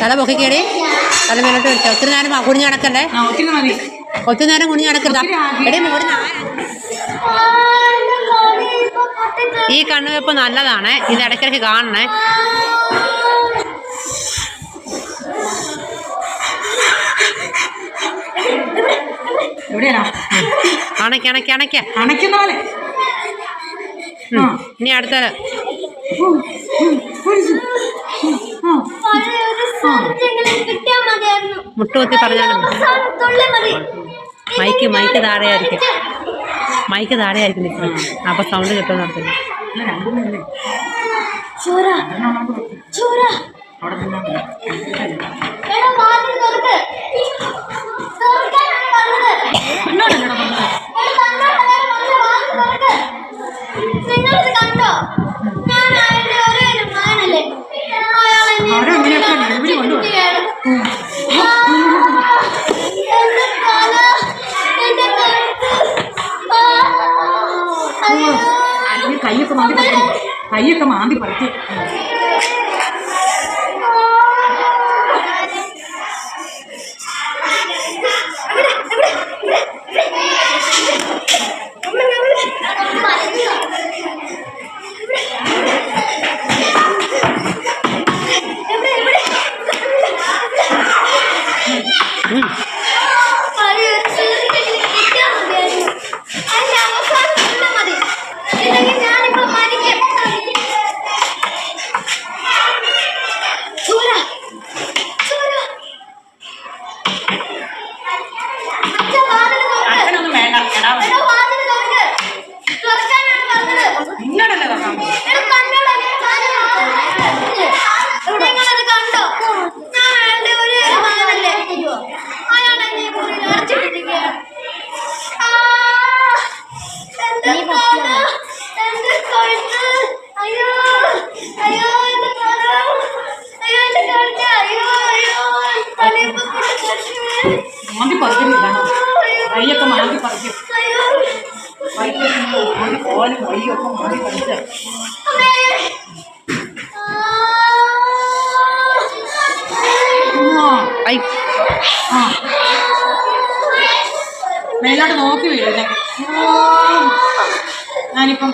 തല പൊക്കിക്കേടി, തല മേലോട്ട് വെച്ചാൽ ഒത്തിരി നേരം കുഞ്ഞു നടക്കല്ലേ, ഒത്തിരി നേരം കുഞ്ഞു നടക്കരുത്. എടേ മോടി ഈ കണ്ണുവെപ്പ് നല്ലതാണ്, ഇത് ഇടയ്ക്കിടയ്ക്ക് കാണണേ. ഇനി അടുത്തത് മുട്ടുകുത്തി പറഞ്ഞാലും മൈക്ക് താഴെയായിരിക്കും, നിൽക്കുന്നത്. അപ്പൊ സൗണ്ട് കിട്ടുമെന്ന് നടത്തില്ല. കയ്യൊക്കെ മാന്തി പറിച്ചു. മാന്തി പറിക്കുന്നില്ലാണ്, കൈയൊക്കെ മാന്തി പറിക്കും. ഓലും കൈയൊക്കെ മാന്തി പറിച്ച് മേലോട്ട് നോക്കി വീഴും. ഞാനിപ്പം